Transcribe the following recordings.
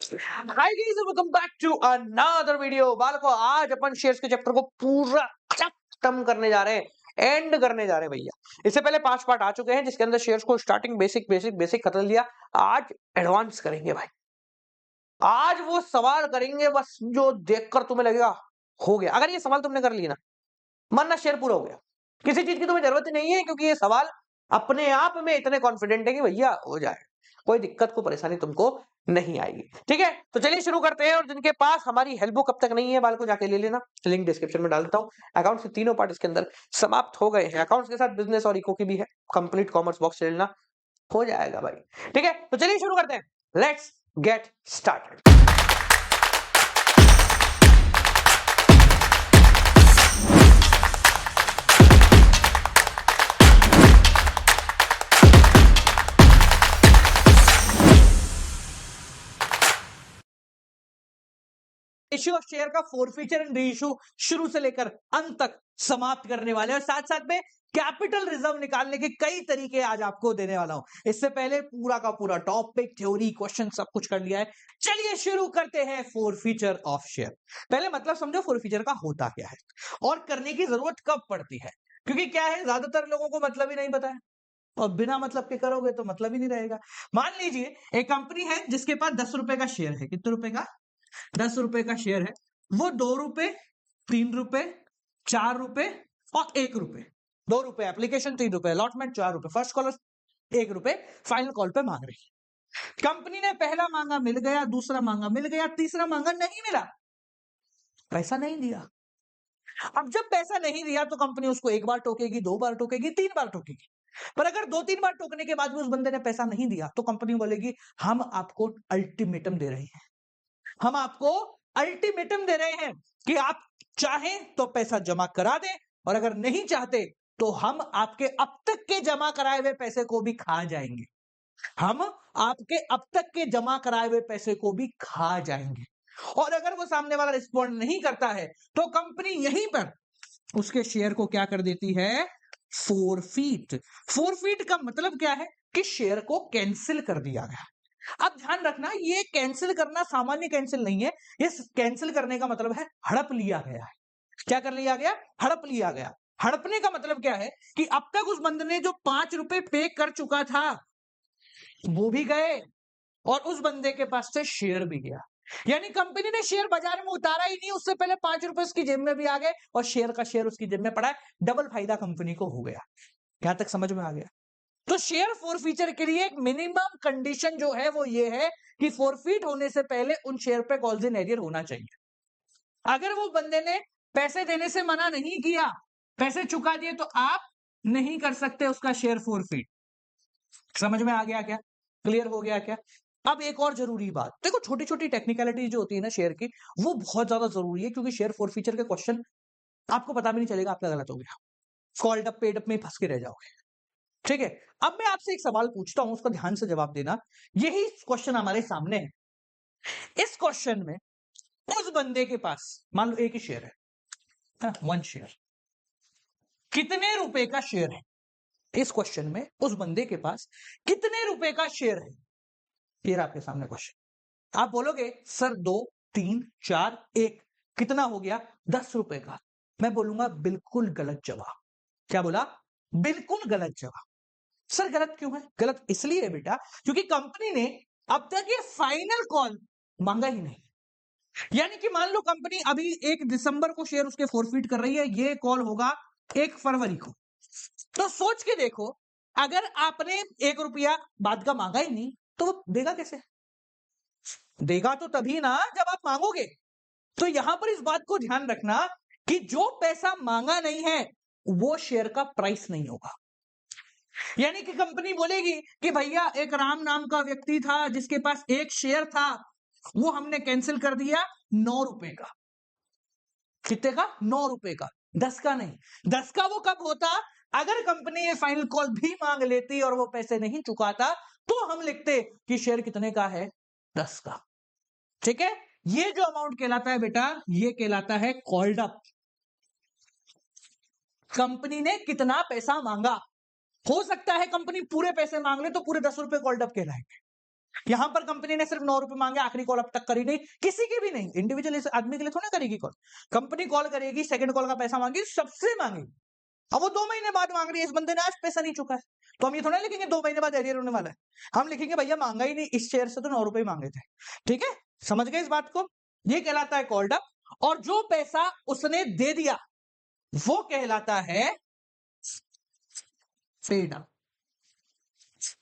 Hi guys, welcome back to another video. बालको, आज अपन शेयर्स के चैप्टर को पूरा खत्म करने जा रहे हैं, एंड करने जा रहे हैं भैया। इससे पहले 5 पार्ट आ चुके हैं जिसके अंदर शेयर्स को स्टार्टिंग बेसिक खत्म लिया। आज एडवांस करेंगे भाई। आज वो सवाल करेंगे बस जो देखकर तुम्हें लगेगा हो गया। अगर ये सवाल तुमने कर लिया ना, मानना शेयर पूरा हो गया। किसी चीज की तुम्हें जरूरत ही नहीं है, क्योंकि ये सवाल अपने आप में इतने कॉन्फिडेंट है कि भैया हो जाए, कोई दिक्कत को परेशानी तुमको नहीं आएगी। ठीक है, तो चलिए शुरू करते हैं। और जिनके पास हमारी हेल्प बुक अब तक नहीं है, बाल को जाके ले लेना, लिंक डिस्क्रिप्शन में डाल देता हूँ। अकाउंट्स के तीनों पार्ट इसके अंदर समाप्त हो गए हैं। अकाउंट्स के साथ बिजनेस और इको की भी है, कंप्लीट कॉमर्स बॉक्स ले लेना, हो जाएगा भाई। ठीक है, तो चलिए शुरू करते हैं। Let's get started. Issue of share का फोरफीचर एंड रीइश्यू शुरू से लेकर अंत तक समाप्त करने वाले हैं, और साथ साथ में कैपिटल रिजर्व निकालने के कई तरीके आज आपको देने वाला हूं। इससे पहले पूरा का पूरा टॉपिक, थ्योरी, क्वेश्चन सब कुछ कर लिया है। चलिए शुरू करते हैं फोरफीचर ऑफ शेयर। पहले मतलब समझो फोरफीचर का होता क्या है और करने की जरूरत कब पड़ती है, क्योंकि क्या है, ज्यादातर लोगों को मतलब ही नहीं पता है और बिना मतलब के करोगे तो मतलब ही नहीं रहेगा। मान लीजिए एक कंपनी है जिसके पास 10 रुपए का शेयर है। कितने रुपए का? 10 रुपए का शेयर है। वो 2 रुपए, 3 रुपए, 4 रुपए और 1 रुपए, 2 रुपए एप्लीकेशन, 3 रुपए अलॉटमेंट, 4 रुपए फर्स्ट कॉलर, 1 रुपए फाइनल कॉल पे मांग रही है। कंपनी ने पहला मांगा, मिल गया। दूसरा मांगा, मिल गया। तीसरा मांगा, नहीं मिला, पैसा नहीं दिया। अब जब पैसा नहीं दिया तो कंपनी उसको 1 बार टोकेगी, 2 बार टोकेगी, 3 बार टोकेगी। पर अगर 2-3 बार टोकने के बाद भी उस बंदे ने पैसा नहीं दिया तो कंपनी बोलेगी हम आपको अल्टीमेटम दे रहे हैं, हम आपको अल्टीमेटम दे रहे हैं कि आप चाहें तो पैसा जमा करा दें, और अगर नहीं चाहते तो हम आपके अब तक के जमा कराए हुए पैसे को भी खा जाएंगे। हम आपके अब तक के जमा कराए हुए पैसे को भी खा जाएंगे। और अगर वो सामने वाला रिस्पॉन्ड नहीं करता है तो कंपनी यहीं पर उसके शेयर को क्या कर देती है? फोरफीट। फोरफीट का मतलब क्या है कि शेयर को कैंसिल कर दिया गया। अब ध्यान रखना, ये कैंसिल करना सामान्य कैंसिल नहीं है। इस कैंसिल करने का मतलब है हड़प लिया गया है। क्या कर लिया गया? हड़प लिया गया। हड़पने का मतलब क्या है कि अब तक उस बंदे ने जो 5 रुपए पे कर चुका था वो भी गए, और उस बंदे के पास से शेयर भी गया। यानी कंपनी ने शेयर बाजार में उतारा ही नहीं, उससे पहले 5 रुपए उसकी जेब में भी आ गए और शेयर का शेयर उसकी जेब में पड़ा है। डबल फायदा कंपनी को हो गया। यहां तक समझ में आ गया? तो शेयर फोरफीचर के लिए एक मिनिमम कंडीशन जो है वो ये है कि फोरफीट होने से पहले उन शेयर पे कॉल्स इन एरियर होना चाहिए। अगर वो बंदे ने पैसे देने से मना नहीं किया, पैसे चुका दिए, तो आप नहीं कर सकते उसका शेयर फोरफीट। समझ में आ गया क्या? क्लियर हो गया क्या? अब एक और जरूरी बात देखो, छोटी छोटी टेक्निकलिटी जो होती है ना शेयर की, वो बहुत ज्यादा जरूरी है, क्योंकि शेयर फोरफीचर के क्वेश्चन आपको पता भी नहीं चलेगा आपका गलत हो गया, कॉल्ड अप पेड अप में फंस के रह जाओगे। ठीक है, अब मैं आपसे एक सवाल पूछता हूं, उसका ध्यान से जवाब देना। यही क्वेश्चन हमारे सामने है। इस क्वेश्चन में उस बंदे के पास मान लो एक ही शेयर है, 1 शेयर। कितने रुपए का शेयर है? इस क्वेश्चन में उस बंदे के पास कितने रुपए का शेयर है? ये रहा आपके सामने क्वेश्चन। आप बोलोगे सर 2, 3, 4, 1, कितना हो गया? 10 रुपए का। मैं बोलूंगा बिल्कुल गलत जवाब। क्या बोला? बिल्कुल गलत जवाब। सर गलत क्यों है? गलत इसलिए है बेटा क्योंकि कंपनी ने अब तक ये फाइनल कॉल मांगा ही नहीं। यानी कि मान लो कंपनी अभी 1 दिसंबर को शेयर उसके फोरफीट कर रही है, ये कॉल होगा 1 फरवरी को। तो सोच के देखो, अगर आपने 1 रुपया बाद का मांगा ही नहीं तो वो देगा कैसे? देगा तो तभी ना जब आप मांगोगे। तो यहां पर इस बात को ध्यान रखना कि जो पैसा मांगा नहीं है वो शेयर का प्राइस नहीं होगा। यानी कि कंपनी बोलेगी कि भैया एक राम नाम का व्यक्ति था जिसके पास 1 शेयर था, वो हमने कैंसिल कर दिया 9 रुपए का। कितने का? 9 रुपए का, 10 का नहीं। 10 का वो कब होता? अगर कंपनी ये फाइनल कॉल भी मांग लेती और वो पैसे नहीं चुकाता तो हम लिखते कि शेयर कितने का है? 10 का। ठीक है, ये जो अमाउंट कहलाता है बेटा, ये कहलाता है कॉल्ड अप। कंपनी ने कितना पैसा मांगा। हो सकता है कंपनी पूरे पैसे मांग ले तो पूरे 10 रुपए कॉल्ड अप कहलाएंगे, यहां पर कंपनी ने सिर्फ 9 रुपए मांगे, आखिरी कॉल अब तक करी नहीं, किसी की भी नहीं, इंडिविजुअल इस आदमी के लिए थोड़ा करेगी कॉल, कंपनी कॉल करेगी, सेकंड कॉल का पैसा मांगी, सबसे मांगेगी। अब वो 2 महीने बाद मांग रही है, इस बंदे ने आज पैसा नहीं चुका है, तो हम ये थोड़ा लिखेंगे 2 महीने बाद एरियर होने वाला है, हम लिखेंगे भैया मांगा ही नहीं, इस शेयर से तो 9 रुपए मांगे थे। ठीक है, समझ गए इस बात को? ये कहलाता है कॉल्ड अप, और जो पैसा उसने दे दिया वो कहलाता है पेड अप।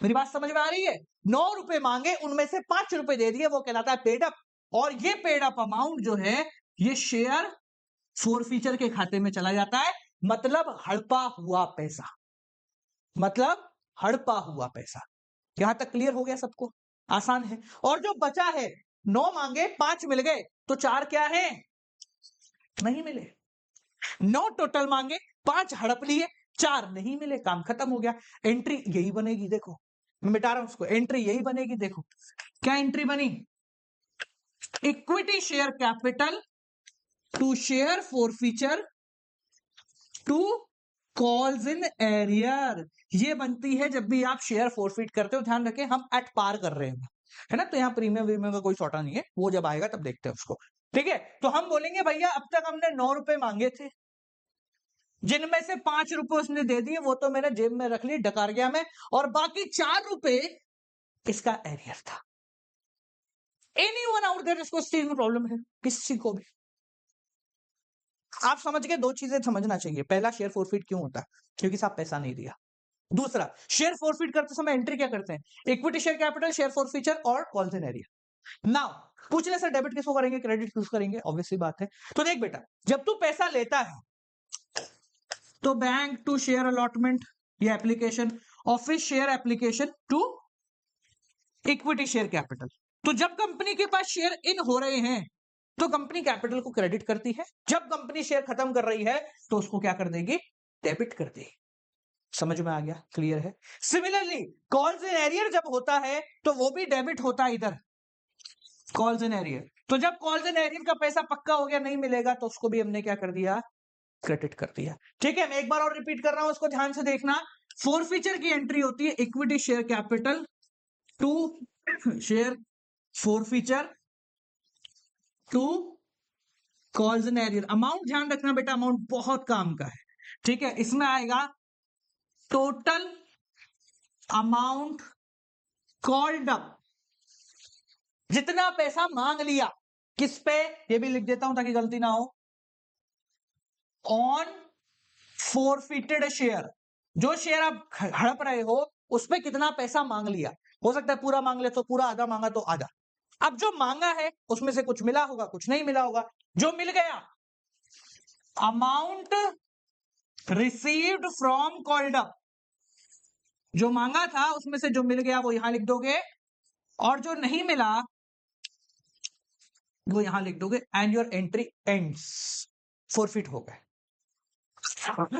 मेरी बात समझ में आ रही है? 9 रुपए मांगे, उनमें से 5 रुपए दे दिए, वो कहलाता है पेड अप। और ये पेड अप अमाउंट जो है ये शेयर फोरफीचर के खाते में चला जाता है, मतलब हड़पा हुआ पैसा, मतलब हड़पा हुआ पैसा। यहां तक क्लियर हो गया सबको? आसान है। और जो बचा है, 9 मांगे 5 मिल गए, तो 4 क्या है? नहीं मिले। 9 टोटल मांगे, 5 हड़प लिए, 4 नहीं मिले, काम खत्म हो गया। एंट्री यही बनेगी, देखो मैं मिटा रहा हूं उसको, एंट्री यही बनेगी। देखो क्या एंट्री बनी? Equity share capital to share forfeiture to calls in arrear. ये बनती है जब भी आप शेयर फोरफीट करते हो, ध्यान रखें हम एट पार कर रहे हैं, है ना, तो यहाँ प्रीमियम वीमियम का कोई सौटा नहीं है, वो जब आएगा तब देखते हैं उसको। ठीक है, तो हम बोलेंगे भैया अब तक हमने 9 रुपए मांगे थे, जिनमें से 5 रुपए उसने दे दिए, वो तो मैंने जेब में रख लिए डकार गया में, और बाकी 4 रुपए इसका एरियर था। एनीवन आउट देयर इसको इस चीज में प्रॉब्लम है? किसी को भी? आप समझ गए? 2 चीजें समझना चाहिए, पहला शेयर फोरफीट क्यों होता है, क्योंकि साहब पैसा नहीं दिया। दूसरा, शेयर फोरफीट करते समय एंट्री क्या करते हैं? Equity share capital, share forfeiture और कॉल्स इन एरिया। नाउ पूछ ले सर डेबिट किसको करेंगे, क्रेडिट किसको करेंगे? ऑब्वियसली बात है। तो देख बेटा, जब तू पैसा लेता है तो बैंक टू शेयर अलॉटमेंट ये एप्लीकेशन, ऑफिस share application to equity share capital. तो जब कंपनी के पास शेयर इन हो रहे हैं तो कंपनी कैपिटल को क्रेडिट करती है, जब कंपनी शेयर खत्म कर रही है तो उसको क्या कर देगी? डेबिट कर देगी। समझ में आ गया? क्लियर है? सिमिलरली कॉल्स इन एरियर जब होता है तो वो भी डेबिट होता है इधर, कॉल्स इन एरियर। तो जब कॉल्स इन एरियर का पैसा पक्का हो गया, नहीं मिलेगा, तो उसको भी हमने क्या कर दिया? क्रेडिट कर दिया। ठीक है, मैं एक बार और रिपीट कर रहा हूं, उसको ध्यान से देखना। फोरफीचर की एंट्री होती है equity share capital to share forfeiture to calls in arrear. Amount ध्यान रखना बेटा, अमाउंट बहुत काम का है। ठीक है, इसमें आएगा टोटल अमाउंट कॉल्ड अप, जितना पैसा मांग लिया, किस पे? ये भी लिख देता हूं ताकि गलती ना हो, ऑन फोरफिटेड शेयर। जो शेयर आप हड़प रहे हो उस पे कितना पैसा मांग लिया, हो सकता है पूरा मांग ले तो पूरा, आधा मांगा तो आधा। अब जो मांगा है उसमें से कुछ मिला होगा, कुछ नहीं मिला होगा, जो मिल गया amount received from called up, जो मांगा था उसमें से जो मिल गया वो यहां लिख दोगे, और जो नहीं मिला वो यहां लिख दोगे, and your entry ends, forfeit हो गए।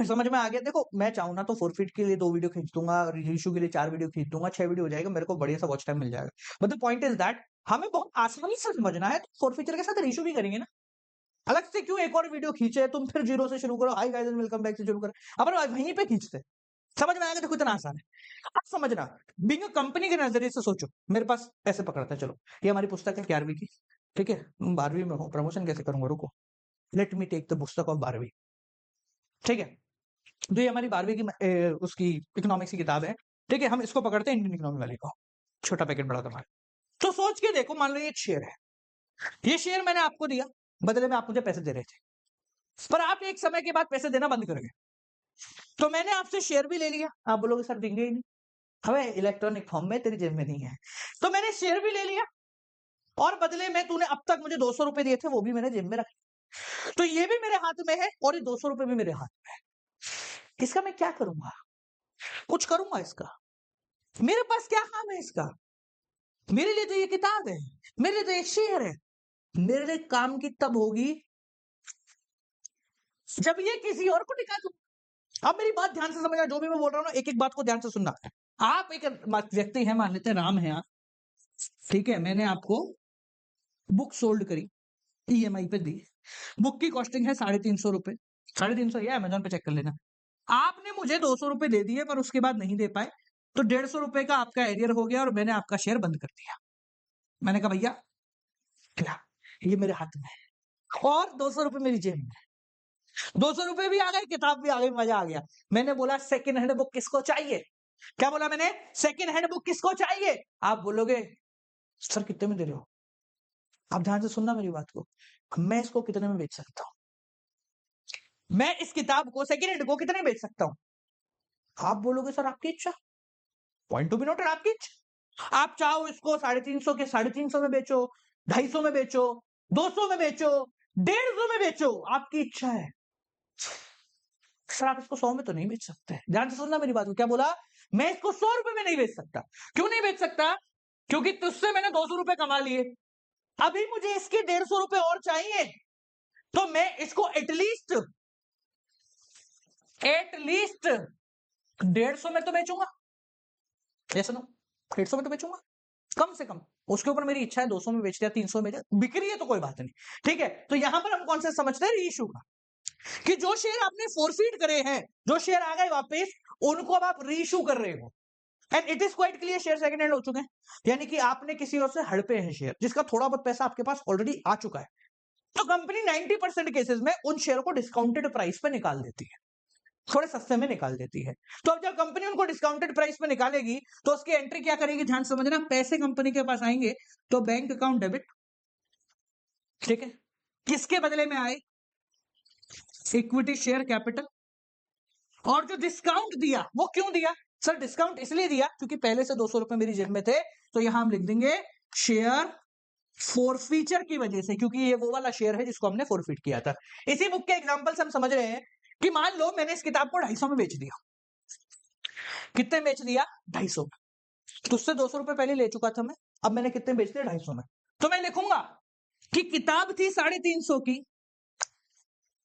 समझ में आ गया? देखो मैं चाहूँ ना तो फोरफिट के लिए 2 वीडियो खींच दूंगा, इशू के लिए 4 वीडियो खींच दूंगा, 6 वीडियो हो जाएगा, मेरे को बढ़िया सा वॉच टाइम मिल जाएगा। But the point is that हमें बहुत आसानी से समझना है, तो फोरफिचर के साथ इशू भी करेंगे ना, अलग से क्यों एक और वीडियो खींचे, तुम फिर जीरो से शुरू करो, hi guys and welcome back से शुरू करो, अपन वहीं पे खींचते। समझ में आएगा? देखो इतना आसान है। अब समझना, बीइंग अ कंपनी के नजरिए से सोचो, मेरे पास पैसे पकड़ते हैं, चलो ये हमारी पुस्तक है 11वीं की, ठीक है, 12वीं में हूँ, प्रमोशन कैसे करूंगा, रुको, लेट मी टेक द पुस्तक ऑफ 12वीं। ठीक है, तो ये हमारी 12वीं की उसकी इकोनॉमिक्स की किताब है। ठीक है, हम इसको पकड़ते हैं इंडियन इकोनॉमी वाली को, छोटा पैकेट बड़ा तुम्हारा। तो सोच के देखो, मान लो ये एक शेयर है, ये शेयर मैंने आपको दिया, बदले में आप मुझे पैसे दे रहे थे, पर आप एक समय के बाद पैसे देना बंद कर गए, तो मैंने आपसे शेयर भी ले लिया। आप बोलोगे सर देंगे ही नहीं, हमें इलेक्ट्रॉनिक फॉर्म में, तेरी जेब में नहीं है, तो मैंने शेयर भी ले लिया, और बदले में तूने अब तक मुझे 200 रुपए दिए थे, वो भी मैंने जेब में रखे, तो ये भी मेरे हाथ में है और ये 200 रुपए भी मेरे हाथ में है। इसका मैं क्या करूंगा? कुछ करूंगा इसका? मेरे पास क्या काम है इसका? मेरे लिए तो ये किताब है, मेरे लिए तो ये शेयर है, मेरे लिए काम की तब होगी जब ये किसी और को दिखा दूं। अब मेरी बात ध्यान से समझना, जो भी मैं बोल रहा हूँ एक एक बात को ध्यान से सुनना। आप एक व्यक्ति है, मान लेते हैं राम है आप, ठीक है, मैंने आपको बुक सोल्ड करी, ईएमआई पे दी, बुक की कॉस्टिंग है 350 रुपए, 350 ये अमेजोन पे चेक कर लेना। आपने मुझे 200 रुपए दे दिए पर उसके बाद नहीं दे पाए, तो 150 रुपए का आपका एरियर हो गया और मैंने आपका शेयर बंद कर दिया। मैंने कहा भैया क्या, ये मेरे हाथ में है और 200 रुपए मेरी जेब में, 200 रुपए भी आ गए, किताब भी आ गई, मजा आ गया। मैंने बोला सेकंड हैंड बुक किसको चाहिए? क्या बोला मैंने? सेकंड हैंड बुक किसको चाहिए? आप बोलोगे सर कितने में दे रहे हो? आप ध्यान से सुनना मेरी बात को। मैं इसको कितने में बेच सकता हूं? मैं इस किताब को सेकंड हैंड को कितने में बेच सकता हूं? आप बोलोगे सर आपकी इच्छा, पॉइंट टू बी नोटेड, आपकी इच्छा। आप चाहो इसको 350 के 350 में बेचो, 250 में बेचो, 200 में बेचो, 150 में बेचो, आपकी इच्छा है। सर आप इसको 100 में तो नहीं बेच सकते। ध्यान से सुनना मेरी बात को। क्या बोला? मैं इसको 100 रुपए में नहीं बेच सकता। क्यों नहीं बेच सकता? क्योंकि तुझसे मैंने 200 रुपए कमा लिए, अभी मुझे इसके 150 रुपए और चाहिए, तो मैं इसको एटलीस्ट 150 में तो बेचूंगा। ये सुनो, 150 में तो बेचूंगा कम से कम। उसके ऊपर मेरी इच्छा है 200 में बेच दिया, 300 में बिक रही है तो कोई बात नहीं, ठीक है। तो यहां पर हम कौन सा समझते हैं? रीइश्यू का, कि जो शेयर आपने फोरफीट करे हैं, जो शेयर आ गए वापस, उनको अब आप रीइश्यू कर रहे हो। And it is quite clear, share second hand हो चुके हैं, यानी कि आपने किसी और से हड़पे हैं शेयर, जिसका थोड़ा बहुत पैसा आपके पास ऑलरेडी आ चुका है। तो कंपनी 90% केसेस में उन शेयर को डिस्काउंटेड प्राइस पे निकाल देती है, थोड़े सस्ते में निकाल देती है। तो अब जब कंपनी उनको डिस्काउंटेड प्राइस पे निकालेगी तो उसकी एंट्री क्या करेगी? ध्यान समझना, पैसे कंपनी के पास आएंगे तो बैंक अकाउंट डेबिट, ठीक है। किसके बदले में आए? Equity share capital. और जो डिस्काउंट दिया वो क्यों दिया? सर डिस्काउंट इसलिए दिया क्योंकि पहले से 200 रुपए मेरी जेब में थे, तो यहां हम लिख देंगे शेयर फोरफीचर की वजह से, क्योंकि ये वो वाला शेयर है जिसको हमने फोरफीट किया था। इसी बुक के एग्जांपल से हम समझ रहे हैं कि मान लो मैंने इस किताब को 250 में बेच दिया। कितने बेच दिया? 250 में। तुझसे 200 रुपए पहले ले चुका था मैं, अब मैंने कितने बेच दिए? 250 में। तो मैं लिखूंगा कि किताब थी 350 की,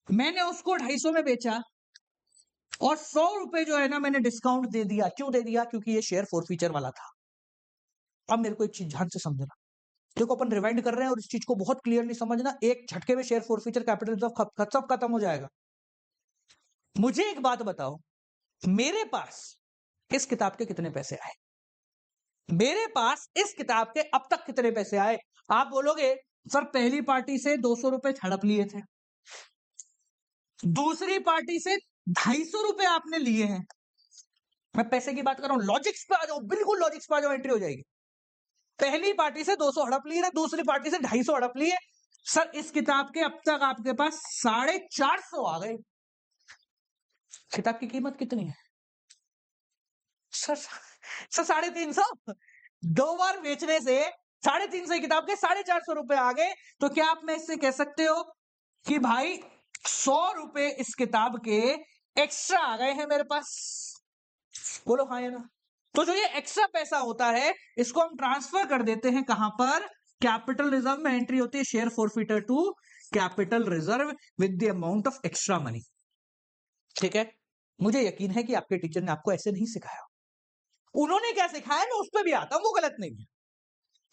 मैंने उसको 250 में बेचा और 100 रुपए जो है ना मैंने डिस्काउंट दे दिया। क्यों दे दिया? क्योंकि ये शेयर फोरफीचर वाला था। अब मेरे को एक चीज ध्यान से समझना, देखो अपन रिवाइंड कर रहे हैं और इस चीज को बहुत क्लियरली समझना, एक झटके में शेयर फोरफीचर कैपिटल सब खत्म हो जाएगा। मुझे एक बात बताओ, मेरे पास इस किताब के कितने पैसे आए? मेरे पास इस किताब के अब तक कितने पैसे आए? आप बोलोगे सर पहली पार्टी से 200 रुपए हड़प लिए थे, दूसरी पार्टी से 250 रुपए आपने लिए हैं। मैं पैसे की बात कर रहा हूं, लॉजिक्स पे आ जाओ, बिल्कुल लॉजिक्स पे आ जाओ, एंट्री हो जाएगी। पहली पार्टी से 200 हड़प लिए, दूसरी पार्टी से 250 हड़प लिए। सर इस किताब के अब तक आपके पास 450 आ गए। किताब की कीमत कितनी है? सर 350। 2 बार बेचने से 350 किताब के 450 रुपए आ गए। तो क्या आप में इससे कह सकते हो कि भाई 100 रुपए इस किताब के एक्स्ट्रा आ गए हैं मेरे पास? बोलो हाँ या ना। तो जो ये एक्स्ट्रा पैसा होता है इसको हम ट्रांसफर कर देते हैं कहां पर? कैपिटल रिजर्व में एंट्री होती है share forfeiture to capital reserve with the amount of extra money, ठीक है। मुझे यकीन है कि आपके टीचर ने आपको ऐसे नहीं सिखाया। उन्होंने क्या सिखाया मैं उस पर भी आता हूं, वो गलत नहीं है,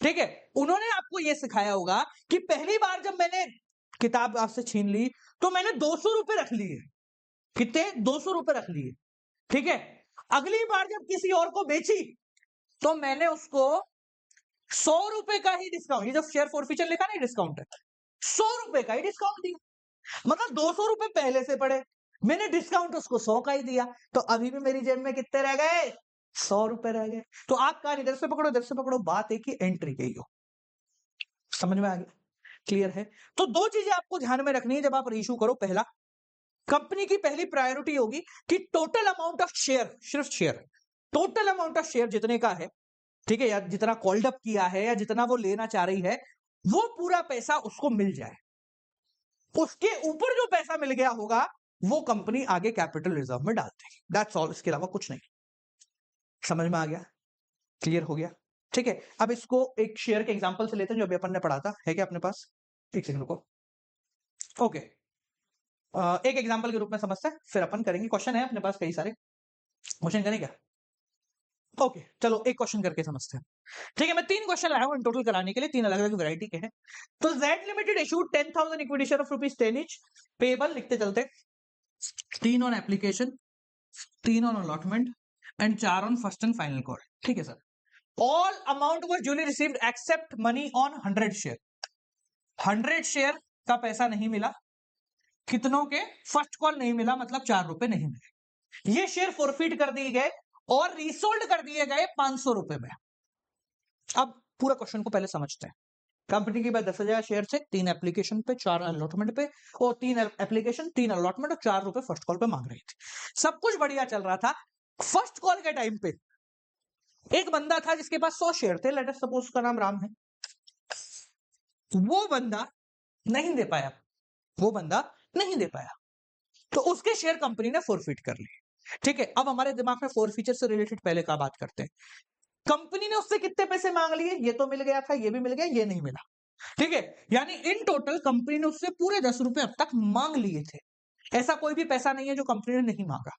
ठीक है। उन्होंने आपको यह सिखाया होगा कि पहली बार जब मैंने किताब आपसे छीन ली तो मैंने 200 रुपए रख लिए। कितने? 200 रुपए रख लिए, ठीक है। अगली बार जब किसी और को बेची तो मैंने उसको 100 रुपए का ही डिस्काउंट, ये जो शेयर फॉरफीचर लिखा नहीं डिस्काउंट है, 100 रुपए का ही डिस्काउंट दिया। मतलब 200 रुपए पहले से पड़े, मैंने डिस्काउंट उसको 100 का ही दिया, तो अभी भी मेरी जेब में कितने रह गए? 100 रुपए रह गए। तो आप कहां इधर से पकड़ो इधर से पकड़ो, बात एक ही एंट्री की हो। समझ में आ गया? क्लियर है? तो 2 चीजें आपको ध्यान में रखनी है जब आप रीइश्यू करो। पहला, कंपनी की पहली प्रायोरिटी होगी कि टोटल अमाउंट ऑफ शेयर, सिर्फ share, total amount of share जितने का है, ठीक है, या जितना कॉल्ड अप किया है या जितना वो लेना चाह रही है, वो पूरा पैसा उसको मिल जाए। उसके ऊपर जो पैसा मिल गया होगा वो कंपनी आगे कैपिटल रिजर्व में डाल देगी। दैट्स ऑल, इसके अलावा कुछ नहीं। समझ में आ गया? क्लियर हो गया? ठीक है। अब इसको एक शेयर के एग्जांपल से लेते हैं जो अभी अपन ने पढ़ा था। है क्या अपने पास? एक सेकंड रुको। ओके, एक एग्जांपल के रूप में समझते हैं, फिर अपन करेंगे। क्वेश्चन है अपने पास कई सारे, क्वेश्चन करें क्या? ओके चलो एक क्वेश्चन करके समझते हैं। ठीक है, मैं 3 क्वेश्चन लाया हूं इन टोटल कराने के लिए, 3 अलग अलग वैरायटी के हैं। तो Z limited issued 10,000 equity share of ₹10 each, payable लिखते चलते, 3 on application, 3 on allotment, and 4 on first and final call. ठीक है sir. All amount was duly received accept money on 100 share. 100 share का पैसा नहीं मिला। कितनों के? फर्स्ट कॉल नहीं मिला, मतलब 4 रुपए नहीं मिले। ये शेयर फोरफिट कर दिए गए और रीसोल्ड कर दिए गए 500 रुपए में। अब पूरा क्वेश्चन को पहले समझते हैं। कंपनी के पास 10,000 शेयर थे, 3 एप्लीकेशन पे, 4 अलॉटमेंट पे, और 3 एप्लीकेशन, 3 अलॉटमेंट और 4 रुपए फर्स्ट कॉल पे मांग रही थी। सब कुछ बढ़िया चल रहा था। फर्स्ट कॉल के टाइम पे एक बंदा था जिसके पास 100 शेयर थे, लेट अस सपोज उसका नाम राम है। वो बंदा नहीं दे पाया, वो बंदा नहीं दे पाया, तो उसके शेयर कंपनी ने फोरफिट कर लिए। ठीक है, अब हमारे दिमाग में फोरफीचर से रिलेटेड पहले का बात करते हैं। कंपनी ने उससे कितने पैसे मांग लिए? ये तो मिल गया था, ये भी मिल गया, ये नहीं मिला। ठीक है, यानी इन टोटल कंपनी ने उससे पूरे 10 रुपए अब तक मांग लिए थे। ऐसा कोई भी पैसा नहीं है जो कंपनी ने नहीं मांगा।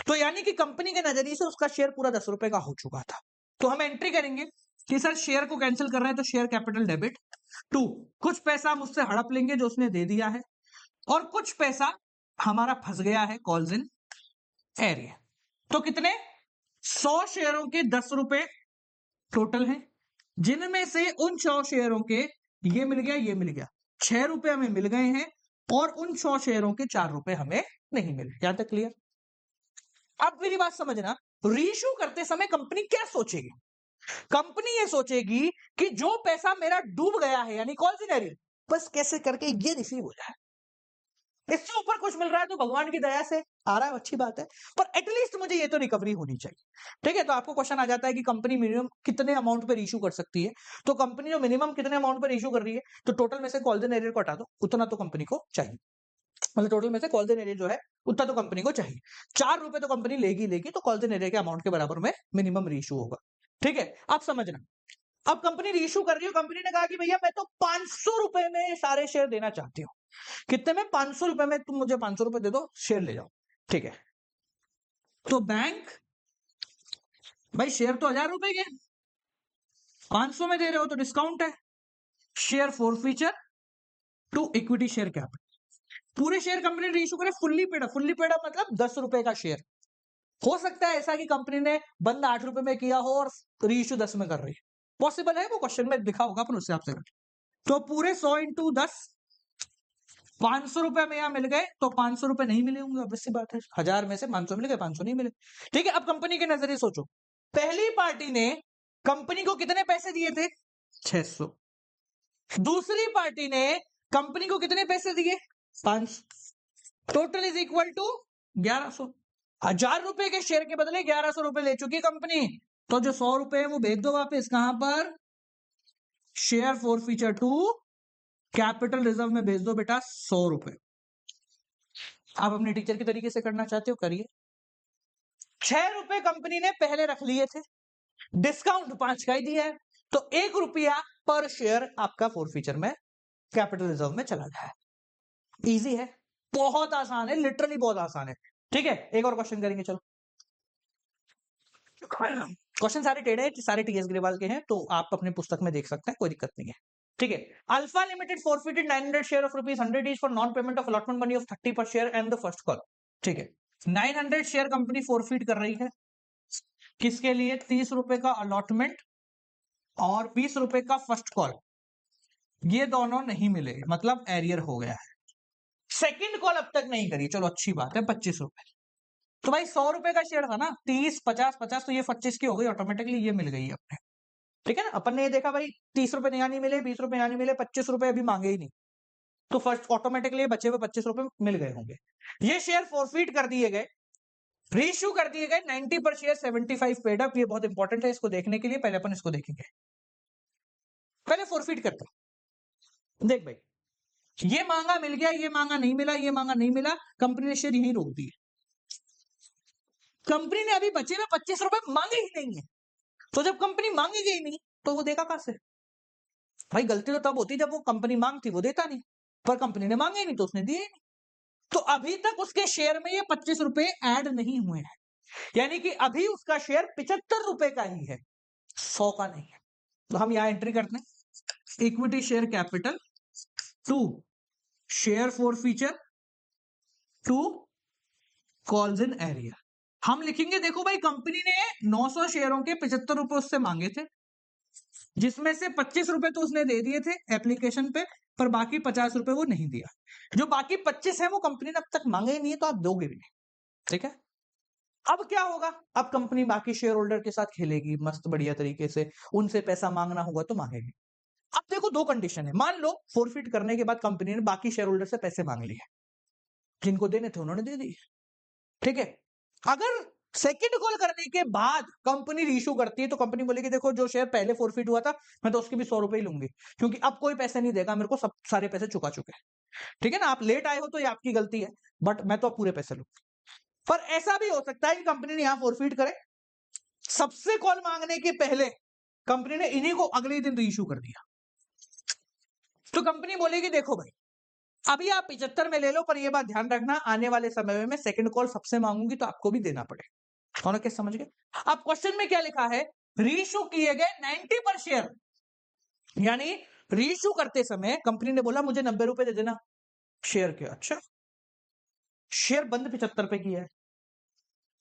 तो यानी कि कंपनी के नजरिए से उसका शेयर पूरा 10 रुपए का हो चुका था। तो हम एंट्री करेंगे कि सर शेयर को कैंसिल कर रहे हैं, तो शेयर कैपिटल डेबिट टू, कुछ पैसा हम उससे हड़प लेंगे जो उसने दे दिया है, और कुछ पैसा हमारा फंस गया है कॉल्स इन एरिया। तो कितने? 100 शेयरों के 10 रुपए टोटल है, जिनमें से उन 100 शेयरों के ये मिल गया, ये मिल गया, 6 रुपए हमें मिल गए हैं, और उन 100 शेयरों के 4 रुपए हमें नहीं मिले। यहां तक क्लियर? अब मेरी बात समझना, रीइश्यू करते समय कंपनी क्या सोचेगी? कंपनी ये सोचेगी कि जो पैसा मेरा डूब गया है, यानी कॉल सिनेरियो, बस कैसे करके ये रिसीव हो जाए। इससे ऊपर कुछ मिल रहा है तो भगवान की दया से आ रहा है, अच्छी बात है, पर एटलीस्ट मुझे ये तो रिकवरी होनी चाहिए। ठीक है, तो आपको क्वेश्चन आ जाता है कि कंपनी मिनिमम कितने अमाउंट पर इशू कर सकती है। तो कंपनी जो मिनिमम कितने अमाउंट पर इशू कर रही है, तो टोटल में से कॉल्स इन एरियर को हटा दो, उतना तो कंपनी को चाहिए। मतलब टोटल में से कॉल्स इन एरियर जो है उतना तो कंपनी को चाहिए। 4 रुपए तो कंपनी लेगी, तो कॉल्स इन एरियर के अमाउंट के बराबर में मिनिमम रीइश्यू होगा। ठीक है, आप समझना। अब कंपनी रीइश्यू कर रही है, कंपनी ने कहा कि भैया मैं तो 500 रुपए में सारे शेयर देना चाहती हूँ। कितने में? 500 रुपए में। तुम मुझे 500 रुपए दे दो, शेयर ले जाओ। ठीक है, तो बैंक, भाई शेयर तो 1000 रुपए के, 500 में दे रहे हो तो डिस्काउंट है। Share forfeiture to equity share capital. पूरे शेयर कंपनी ने इशू करे फुल्ली पेड। फुल्ली पेड मतलब 10 रुपए का शेयर। हो सकता है ऐसा कि कंपनी ने बंद 8 रुपए में किया हो और रीइश्यू 10 में कर रही है, पॉसिबल है, वो क्वेश्चन में लिखा होगा, पर उससे आपसे तो पूरे 100 इंटू 10, 500 रुपए में यहां मिल गए, तो 500 रुपए नहीं मिले होंगे, ऑब्वियस सी बात है। 1000 में से 500 मिल गए, 500 नहीं मिले। ठीक है, अब कंपनी के नजरिए सोचो, पहली पार्टी ने कंपनी को कितने पैसे दिए थे? 600। दूसरी पार्टी ने कंपनी को कितने पैसे दिए? 500। Total is equal to 1100। 1000 रुपए के शेयर के बदले 1100 रुपए ले चुकी कंपनी, तो जो 100 रुपए है वो भेज दो वापस। कहां पर? Share forfeiture to capital reserve में भेज दो बेटा, 100 रुपए। आप अपने टीचर के तरीके से करना चाहते हो, करिए। 6 रुपए कंपनी ने पहले रख लिए थे, डिस्काउंट 5 का ही दिया है, तो 1 रुपया पर शेयर आपका फोरफीचर में कैपिटल रिजर्व में चला जाए। इजी है, बहुत आसान है, लिटरली बहुत आसान है। ठीक है, एक और क्वेश्चन करेंगे, चलो। क्वेश्चन सारे टेढ़े हैं, सारे टीएस ग्रेवाल के हैं, तो आप अपने पुस्तक में देख सकते हैं, कोई दिक्कत नहीं है। ठीक है, alpha limited forfeited 900 share of ₹100 each for non payment of allotment money of 30 पर share and the first call. ठीक है, 900 शेयर कंपनी फोरफिट कर रही है, किसके लिए? 30 रुपए का अलॉटमेंट और 20 रुपए का फर्स्ट कॉल। ये दोनों नहीं मिले, मतलब एरियर हो गया है। सेकंड कॉल अब तक नहीं करी, चलो अच्छी बात है, 25 रुपए। तो भाई 100 रुपए का शेयर था ना, 30 50 50, तो ये 25 की हो गई ऑटोमेटिकली, ये मिल गई अपने। ठीक है ना, अपन ने ये देखा भाई 30 रुपए यहाँ नहीं मिले, 20 रुपए यहाँ नहीं मिले, 25 रुपए अभी मांगे ही नहीं, तो फर्स्ट ऑटोमेटिकली बचे हुए 25 रुपए मिल गए होंगे। ये शेयर फोरफीट कर दिए गए, रीइश्यू कर दिए गए, 90 पर शेयर, 75 पेड अप। ये बहुत इंपॉर्टेंट है, इसको देखने के लिए पहले अपन इसको देखेंगे। पहले फोरफीट करते हैं। देख भाई, ये मांगा मिल गया, ये मांगा नहीं मिला, ये मांगा नहीं मिला, कंपनी ने शेयर यहीं रोक दिए। कंपनी ने अभी बचे हुए 25 रुपए मांगे ही नहीं है, तो जब कंपनी मांगेगी ही नहीं तो वो देगा कहां से? भाई गलती तो तब होती जब वो कंपनी मांगती, वो देता नहीं, पर कंपनी ने मांगे नहीं तो उसने दिए ही नहीं। तो अभी तक उसके शेयर में ये 25 रुपए ऐड नहीं हुए हैं, यानी कि अभी उसका शेयर 75 रुपए का ही है, 100 का नहीं है। तो हम यहां एंट्री करते हैं, equity share capital to share forfeiture to calls in arrear. हम लिखेंगे देखो भाई कंपनी ने 900 शेयरों के 75 रुपए उससे मांगे थे, जिसमें से 25 रुपए तो उसने दे दिए थे एप्लीकेशन पे, पर बाकी 50 रुपए वो नहीं दिया। जो बाकी 25 है वो कंपनी ने अब तक मांगे ही नहीं है, तो आप दोगे भी नहीं। ठीक है, अब क्या होगा, अब कंपनी बाकी शेयर होल्डर के साथ खेलेगी मस्त बढ़िया तरीके से, उनसे पैसा मांगना होगा तो मांगेगी। अब देखो दो कंडीशन है, मान लो फोरफिट करने के बाद कंपनी ने बाकी शेयर होल्डर से पैसे मांग लिए, जिनको देने थे उन्होंने दे दिए। ठीक है, अगर सेकंड कॉल करने के बाद कंपनी रीइश्यू करती है तो कंपनी बोलेगी देखो जो शेयर पहले फोरफिट हुआ था मैं तो उसके भी 100 रुपए ही लूंगी, क्योंकि अब कोई पैसे नहीं देगा मेरे को, सब सारे पैसे चुका चुके हैं। ठीक है ना, आप लेट आए हो तो ये आपकी गलती है, बट मैं तो अब पूरे पैसे लूंगा। पर ऐसा भी हो सकता है कि कंपनी ने यहां फोरफिट करे, सबसे कॉल मांगने के पहले कंपनी ने इन्हीं को अगले दिन रीइश्यू कर दिया, तो कंपनी बोलेगी देखो भाई अभी आप 75 में ले लो, पर ये बात ध्यान रखना आने वाले समय में मैं सेकंड कॉल सबसे मांगूंगी तो आपको भी देना पड़ेगा। कौन कैसे समझ गए? अब क्वेश्चन में क्या लिखा है, रीइश्यू किए गए 90 पर शेयर, यानी रीइश्यू करते समय कंपनी ने बोला मुझे 90 रुपए दे देना शेयर के। अच्छा, शेयर बंद 75 पे किया है,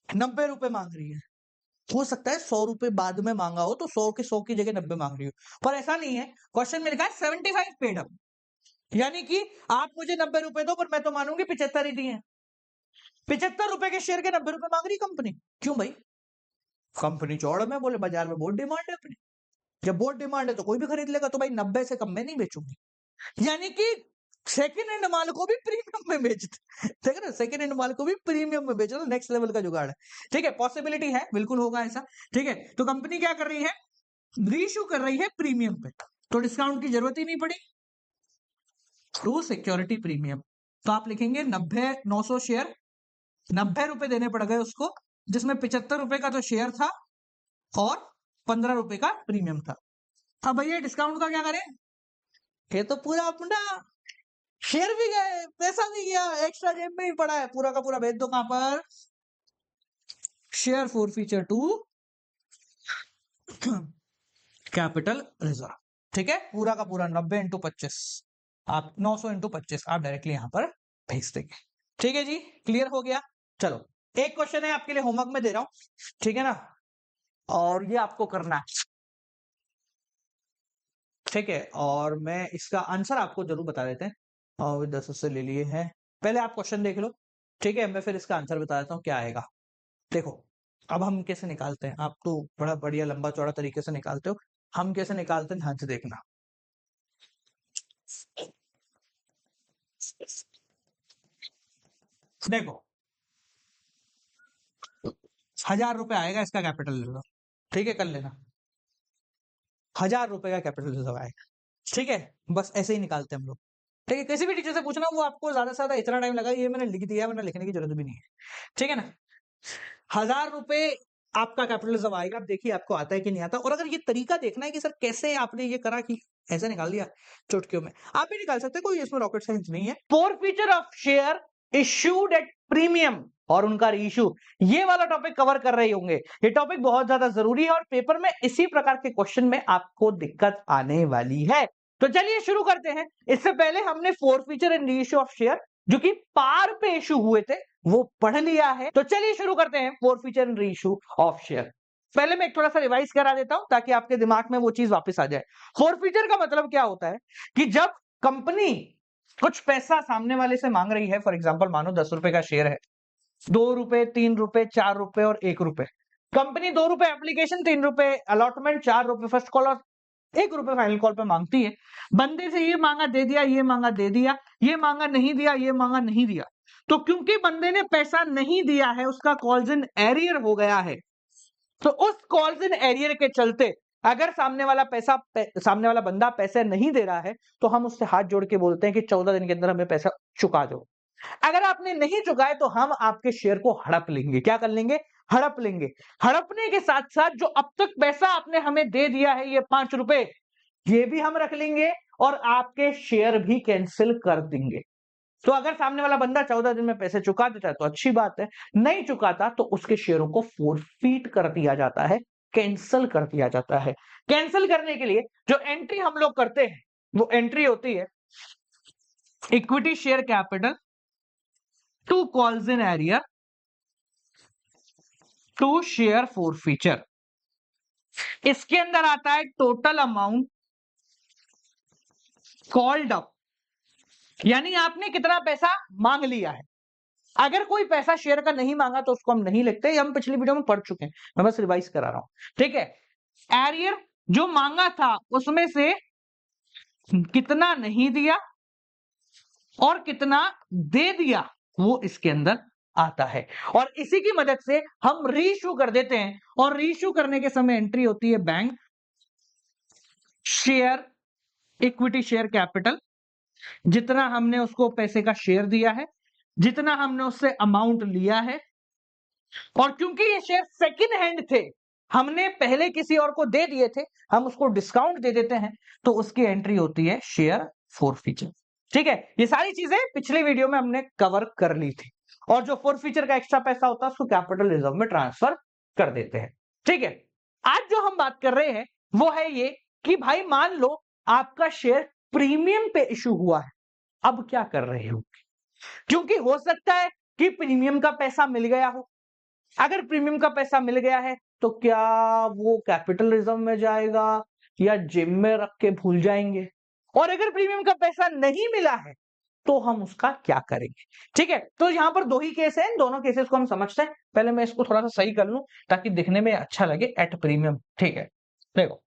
90 रुपए मांग रही है, हो सकता है 100 रुपए बाद में मांगा हो तो 100 के 100 की जगह 90 मांग रही हो, पर ऐसा नहीं है। क्वेश्चन में लिखा है 75 पेड अप, यानी कि आप मुझे 90 रुपए दो पर मैं तो मानूंगी 75 ही दिए। 75 रुपए के शेयर के 90 रुपए मांग रही कंपनी, क्यों भाई? कंपनी चौड़ में, बोले बाजार में बहुत डिमांड है अपनी, जब बहुत डिमांड है तो कोई भी खरीद लेगा, तो भाई 90 से कम में नहीं बेचूंगी। यानी कि सेकेंड हैंड माल को भी प्रीमियम में बेचते, ठीक है ना, सेकेंड हैंड माल को भी प्रीमियम में बेच रहा, नेक्स्ट लेवल का जुगाड़ है। ठीक है, पॉसिबिलिटी है, बिल्कुल होगा ऐसा। ठीक है, तो कंपनी क्या कर रही है, रीइश्यू कर रही है प्रीमियम पे, तो डिस्काउंट की जरूरत ही नहीं पड़ी, थ्रू सिक्योरिटी प्रीमियम। तो आप लिखेंगे 900 शेयर, 90 रुपए देने पड़ गए उसको, जिसमें 75 रुपए का तो शेयर था और 15 रुपए का प्रीमियम था। अब भैया डिस्काउंट का क्या करें, ये तो पूरा अपना शेयर भी गए, पैसा भी गया, एक्स्ट्रा जेब में ही पड़ा है, पूरा का पूरा भेज दो कहां पर, share forfeiture to capital reserve. ठीक है, पूरा का पूरा 90 इंटू 25, आप 900 इंटू 25 आप डायरेक्टली यहां पर भेज देंगे। ठीक है जी, क्लियर हो गया। चलो एक क्वेश्चन है आपके लिए, होमवर्क में दे रहा हूं, ठीक है ना, और ये आपको करना है। ठीक है, और मैं इसका आंसर आपको जरूर बता देते हैं, और 10 से ले लिए हैं, पहले आप क्वेश्चन देख लो। ठीक है, मैं फिर इसका आंसर बता देता हूँ क्या आएगा। देखो अब हम कैसे निकालते हैं, आप तो बड़ा बढ़िया लंबा चौड़ा तरीके से निकालते हो, हम कैसे निकालते हैं ध्यान से देखना। देखो 1000 रुपए आएगा इसका कैपिटल रिजर्व, ठीक है, कर लेना, 1000 रुपए का कैपिटल रिजर्व आएगा। ठीक है, बस ऐसे ही निकालते हैं हम लोग। ठीक है, किसी भी टीचर से पूछना, वो आपको ज्यादा से ज्यादा इतना टाइम लगा, ये मैंने लिख दिया, वरना लिखने की जरूरत भी नहीं है। ठीक है ना, 1000 रुपए आपका कैपिटल रिजर्व आएगा। अब देखिए आपको आता है कि नहीं आता, और अगर ये तरीका देखना है कि सर कैसे आपने ये करा कि ऐसे निकाल दिया चुटकियों में, आप भी निकाल सकते हैं, कोई इसमें रॉकेट साइंस नहीं है। Forfeiture of share issued at premium और उनका रीइश्यू, ये वाला टॉपिक कवर कर रहे होंगे। ये टॉपिक बहुत ज्यादा जरूरी है और पेपर में इसी प्रकार के क्वेश्चन में आपको दिक्कत आने वाली है। तो चलिए शुरू करते हैं। इससे पहले हमने forfeiture and reissue of share जो कि पार पे इश्यू हुए थे वो पढ़ लिया है। तो चलिए शुरू करते हैं forfeiture and reissue of share. पहले मैं एक थोड़ा सा रिवाइज करा देता हूं ताकि आपके दिमाग में वो चीज वापस आ जाए। फॉरफीचर का मतलब क्या होता है कि जब कंपनी कुछ पैसा सामने वाले से मांग रही है, फॉर एग्जांपल मानो 10 रुपए का शेयर है, 2 रुपए, 3 रुपए, 4 रुपए और 1 रुपए। कंपनी 2 रुपए एप्लीकेशन, 3 रुपए अलॉटमेंट, 4 रुपए फर्स्ट कॉल और 1 रुपए फाइनल कॉल पे मांगती है। बंदे से ये मांगा दे दिया, ये मांगा दे दिया, ये मांगा नहीं दिया, ये मांगा नहीं दिया। तो क्योंकि बंदे ने पैसा नहीं दिया है, उसका कॉल्स इन एरियर हो गया है, तो उस कॉल्स इन एरियर के चलते अगर सामने वाला बंदा पैसे नहीं दे रहा है तो हम उससे हाथ जोड़ के बोलते हैं कि 14 दिन के अंदर हमें पैसा चुका दो। अगर आपने नहीं चुकाए तो हम आपके शेयर को हड़प लेंगे। क्या कर लेंगे? हड़प लेंगे। हड़पने के साथ साथ जो अब तक पैसा आपने हमें दे दिया है, ये 5 रुपए, ये भी हम रख लेंगे और आपके शेयर भी कैंसिल कर देंगे। तो अगर सामने वाला बंदा 14 दिन में पैसे चुका देता है तो अच्छी बात है, नहीं चुकाता तो उसके शेयरों को फोरफीट कर दिया जाता है, कैंसिल कर दिया जाता है। कैंसिल करने के लिए जो एंट्री हम लोग करते हैं वो एंट्री होती है equity share capital to calls in arrear to share forfeiture. इसके अंदर आता है टोटल अमाउंट कॉल्ड अप, यानी आपने कितना पैसा मांग लिया है। अगर कोई पैसा शेयर का नहीं मांगा तो उसको हम नहीं लिखते, ये हम पिछली वीडियो में पढ़ चुके हैं, मैं बस रिवाइज करा रहा हूं। ठीक है, एरियर जो मांगा था उसमें से कितना नहीं दिया और कितना दे दिया वो इसके अंदर आता है, और इसी की मदद से हम रीइश्यू कर देते हैं। और रीइश्यू करने के समय एंट्री होती है bank share equity share capital, जितना हमने उसको पैसे का शेयर दिया है, जितना हमने उससे अमाउंट लिया है, और क्योंकि ये शेयर सेकंड हैंड थे, हमने पहले किसी और को दे दिए थे, हम उसको डिस्काउंट दे देते हैं, तो उसकी एंट्री होती है शेयर फोरफीचर। ठीक है, ये सारी चीजें पिछले वीडियो में हमने कवर कर ली थी, और जो फोरफीचर का एक्स्ट्रा पैसा होता है उसको कैपिटल रिजर्व में ट्रांसफर कर देते हैं। ठीक है, आज जो हम बात कर रहे हैं वो है ये कि भाई मान लो आपका शेयर प्रीमियम पे इशू हुआ है, अब क्या कर रहे हो? क्योंकि हो सकता है कि प्रीमियम का पैसा मिल गया हो। अगर प्रीमियम का पैसा मिल गया है तो क्या वो कैपिटल रिजर्व में जाएगा या जिम में रख के भूल जाएंगे? और अगर प्रीमियम का पैसा नहीं मिला है तो हम उसका क्या करेंगे? ठीक है, तो यहां पर दो ही केस हैं, दोनों केसेस को हम समझते हैं। पहले मैं इसको थोड़ा सा सही कर लूं ताकि दिखने में अच्छा लगे, एट प्रीमियम। ठीक है, देखो,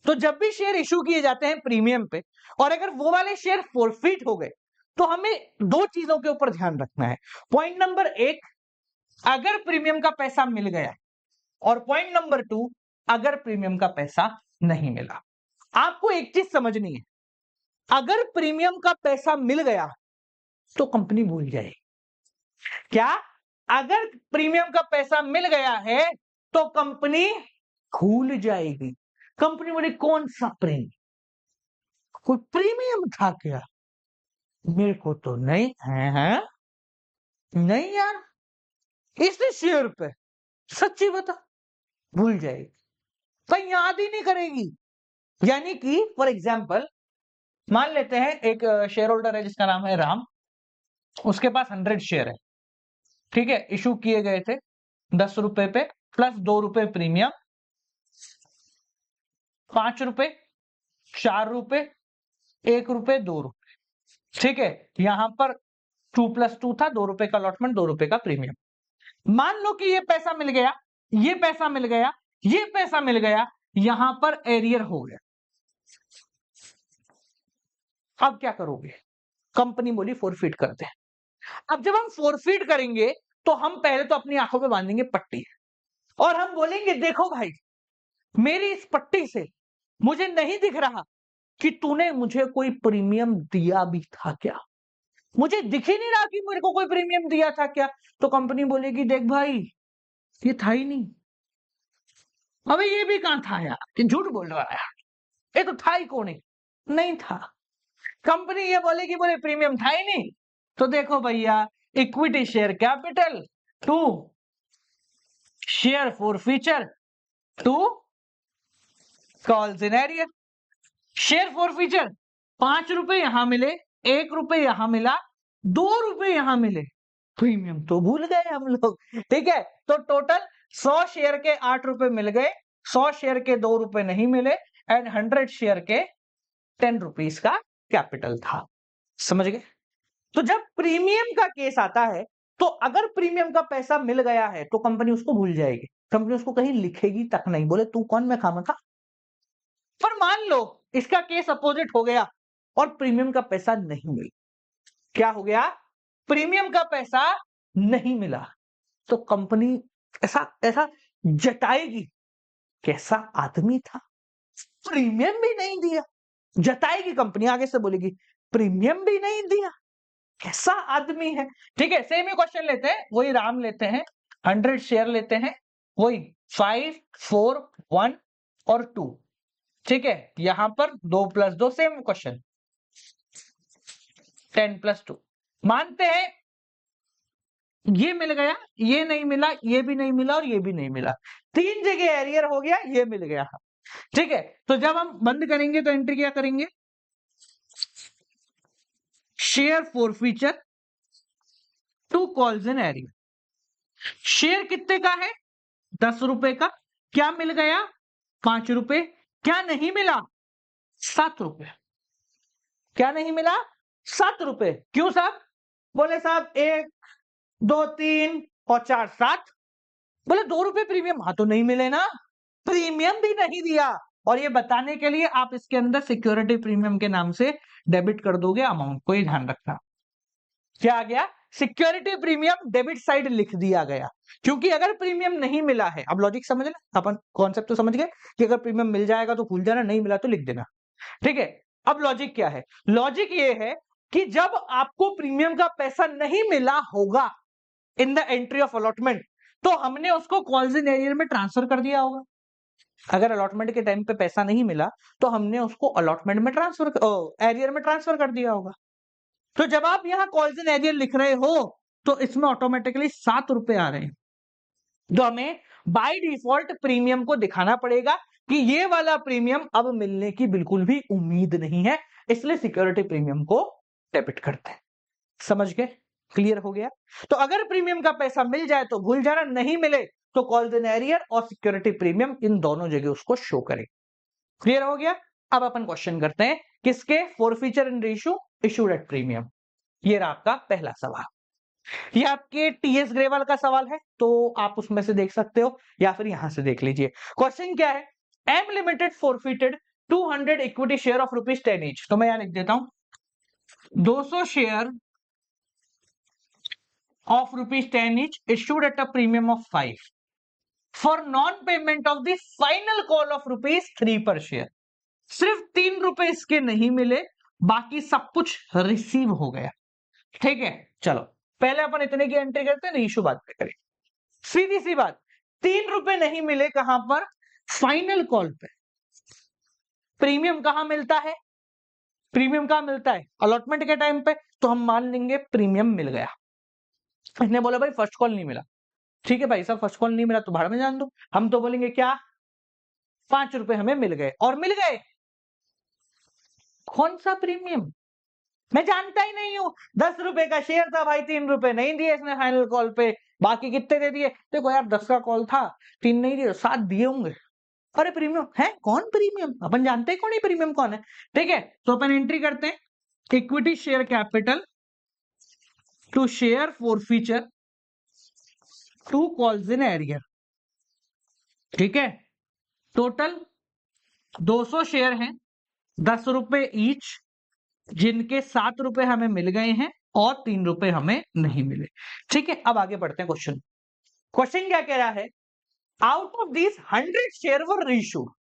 तो जब भी शेयर इशू किए जाते हैं प्रीमियम पे, और अगर वो वाले शेयर फोरफीट हो गए, तो हमें दो चीजों के ऊपर ध्यान रखना है। पॉइंट नंबर एक, अगर प्रीमियम का पैसा मिल गया, और पॉइंट नंबर टू, अगर प्रीमियम का पैसा नहीं मिला। आपको एक चीज समझनी है, अगर प्रीमियम का पैसा मिल गया तो कंपनी भूल जाएगी। क्या? अगर प्रीमियम का पैसा मिल गया है तो कंपनी भूल जाएगी। कंपनी बोले कौन सा प्रीमियम? कोई प्रीमियम था क्या? मेरे को तो नहीं है, नहीं यार, इस शेयर पे सच्ची बता, भूल जाएगी, पर याद ही नहीं करेगी। यानी कि फॉर एग्जाम्पल मान लेते हैं एक शेयर होल्डर है जिसका नाम है राम, उसके पास 100 शेयर है। ठीक है, इशू किए गए थे 10 रुपए पे, प्लस 2 रुपए प्रीमियम, 5 रुपए, 4 रुपए, 1 रुपए, 2 रुपए। ठीक है, यहां पर 2+2 था, 2 रुपए का अलॉटमेंट, 2 रुपए का प्रीमियम। मान लो कि ये पैसा मिल गया, ये पैसा मिल गया, ये पैसा मिल गया, यहां पर एरियर हो गया। अब क्या करोगे? कंपनी बोली फोरफीट करते हैं। अब जब हम फोरफीट करेंगे तो हम पहले तो अपनी आंखों पे बांधेंगे पट्टी, और हम बोलेंगे देखो भाई, मेरी इस पट्टी से मुझे नहीं दिख रहा कि तूने मुझे कोई प्रीमियम दिया भी था क्या, मुझे दिख ही नहीं रहा कि मेरे को कोई प्रीमियम दिया था क्या। तो कंपनी बोलेगी देख भाई, ये था ही नहीं। अबे ये भी कहां था यार, ये झूठ बोल रहा है, ये तो था ही कौन है, नहीं था। कंपनी ये बोलेगी बोले प्रीमियम था ही नहीं, तो देखो भैया, equity share capital to share forfeiture to calls in arrear. Share forfeiture 5 रुपए यहां मिले, 1 रुपए यहां मिला, 2 रुपए यहां मिले, प्रीमियम तो भूल गए हम लोग। ठीक है, तो टोटल 100 शेयर के 8 रुपए मिल गए, 100 शेयर के 2 रुपए नहीं मिले, एंड 100 शेयर के 10 रुपीस का कैपिटल था। समझ गए? तो जब प्रीमियम का केस आता है, तो अगर प्रीमियम का पैसा मिल गया है तो कंपनी उसको भूल जाएगी, कंपनी उसको कहीं लिखेगी तक नहीं, बोले तू कौन, मैं खामखा। पर मान लो इसका केस अपोजिट हो गया और प्रीमियम का पैसा नहीं मिला। क्या हो गया? प्रीमियम का पैसा नहीं मिला, तो कंपनी ऐसा ऐसा जताएगी, कैसा आदमी था, प्रीमियम भी नहीं दिया। जताएगी कंपनी, आगे से बोलेगी प्रीमियम भी नहीं दिया, कैसा आदमी है। ठीक है, सेम ही क्वेश्चन लेते हैं, वही राम लेते हैं, 100 शेयर लेते हैं, वही 5, 4, 1 और 2। ठीक है, यहां पर 2+2 सेम क्वेश्चन, 10+2। मानते हैं ये मिल गया, ये नहीं मिला, ये भी नहीं मिला और ये भी नहीं मिला, 3 जगह एरियर हो गया, ये मिल गया। ठीक है, तो जब हम बंद करेंगे तो एंट्री क्या करेंगे? Share forfeiture to calls in arrear. Share कितने का है? 10 रुपए का। क्या मिल गया? 5 रुपए। क्या नहीं मिला? 7 रुपए। क्या नहीं मिला? 7 रुपए। क्यों साहब? बोले साहब 1 2 3 और 4 7। बोले 2 रुपए प्रीमियम। हाँ तो नहीं मिले ना, प्रीमियम भी नहीं दिया। और ये बताने के लिए आप इसके अंदर सिक्योरिटी प्रीमियम के नाम से डेबिट कर दोगे अमाउंट को, ये ध्यान रखना। क्या आ गया? सिक्योरिटी प्रीमियम डेबिट साइड लिख दिया गया, क्योंकि अगर प्रीमियम नहीं मिला है, अब लॉजिक समझ लें, अपन कॉन्सेप्ट तो समझ गए कि अगर प्रीमियम मिल जाएगा तो भूल जाना, नहीं मिला तो लिख देना। ठीक है, अब लॉजिक क्या है? लॉजिक ये है कि जब आपको प्रीमियम का पैसा नहीं मिला होगा in the entry of allotment, तो हमने उसको कॉल्स इन एरियर में ट्रांसफर कर दिया होगा। अगर अलॉटमेंट के टाइम पे पैसा नहीं मिला तो हमने उसको अलॉटमेंट में ट्रांसफर, एरियर में ट्रांसफर कर दिया होगा। तो जब आप यहां कॉल्स इन एरियर लिख रहे हो तो इसमें ऑटोमेटिकली 7 रुपए आ रहे हैं, तो हमें बाय डिफॉल्ट प्रीमियम को दिखाना पड़ेगा कि ये वाला प्रीमियम अब मिलने की बिल्कुल भी उम्मीद नहीं है, इसलिए सिक्योरिटी प्रीमियम को डेबिट करते हैं। समझ गए? क्लियर हो गया? तो अगर प्रीमियम का पैसा मिल जाए तो भूल जाना, नहीं मिले तो कॉल्स इन एरियर और सिक्योरिटी प्रीमियम इन दोनों जगह उसको शो करें। क्लियर हो गया? अब अपन क्वेश्चन करते हैं किसके? Forfeiture in ratio issued at premium. ये रहा आपका पहला सवाल। ये आपके टीएस ग्रेवाल का सवाल है, तो आप उसमें से देख सकते हो या फिर यहां से देख लीजिए। क्वेश्चन क्या है? M limited forfeited 200 equity share of ₹10 each. तो मैं यहां लिख देता हूं 200 share of ₹10 each issued at a premium of 5 for non-payment of the final call of ₹3 per share। सिर्फ 3 रुपए इसके नहीं मिले, बाकी सब कुछ रिसीव हो गया। ठीक है, चलो पहले अपन इतने की एंट्री करते हैं, इशू बाद में करें। सीधी सी बात, 3 रुपए नहीं मिले कहां पर? फाइनल कॉल पे। प्रीमियम कहां मिलता है? प्रीमियम कहां मिलता है? अलॉटमेंट के टाइम पे। तो हम मान लेंगे प्रीमियम मिल गया। इसने बोला भाई फर्स्ट कॉल नहीं मिला। ठीक है भाई साहब, फर्स्ट कॉल नहीं मिला तो भाड़ में जान दो। हम तो बोलेंगे क्या? 5 रुपए हमें मिल गए, और मिल गए। कौन सा प्रीमियम? मैं जानता ही नहीं हूं। 10 रुपए का शेयर था भाई, 3 रुपए नहीं दिए इसने फाइनल कॉल पे, बाकी कितने दे दिए? देखो यार 10 का कॉल था, 3 नहीं दिए, 7 दिए होंगे। अरे प्रीमियम है? कौन प्रीमियम? अपन जानते हैं कौन ही प्रीमियम कौन है। ठीक है, तो अपन एंट्री करते हैं equity share capital to share forfeiture to calls in arrear. ठीक है, टोटल 200 शेयर हैं, 10 रुपए ईच, जिनके 7 रुपए हमें मिल गए हैं और 3 रुपए हमें नहीं मिले। ठीक है, अब आगे बढ़ते हैं क्वेश्चन। क्वेश्चन क्या कह रहा है? Out of this 100 share were reissued.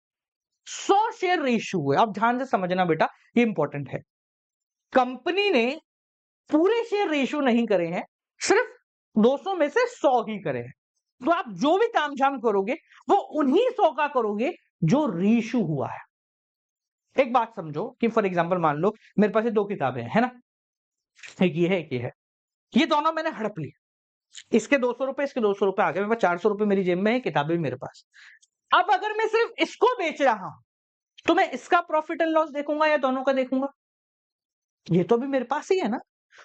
100 share reissue हुए। अब ध्यान से समझना बेटा, ये इंपॉर्टेंट है। कंपनी ने पूरे शेयर रीइश्यू नहीं करे हैं, सिर्फ 200 में से 100 ही करे हैं। तो आप जो भी तामझाम करोगे वो उन्हीं 100 का करोगे जो रीइश्यू हुआ है। एक बात समझो कि फॉर एग्जांपल मान लो मेरे पास ये 2 किताबें हैं, है ना? एक ये है, एक ये है। ये दोनों मैंने हड़प ली। इसके 200 रुपए, इसके 200 रुपए आ गए, मेरे पास 400 रुपए मेरी जेब में है, किताबें भी मेरे पास। अब अगर मैं सिर्फ इसको बेच रहा हूं तो मैं इसका प्रॉफिट एंड लॉस देखूंगा या दोनों का देखूंगा? ये तो भी मेरे पास ही है ना,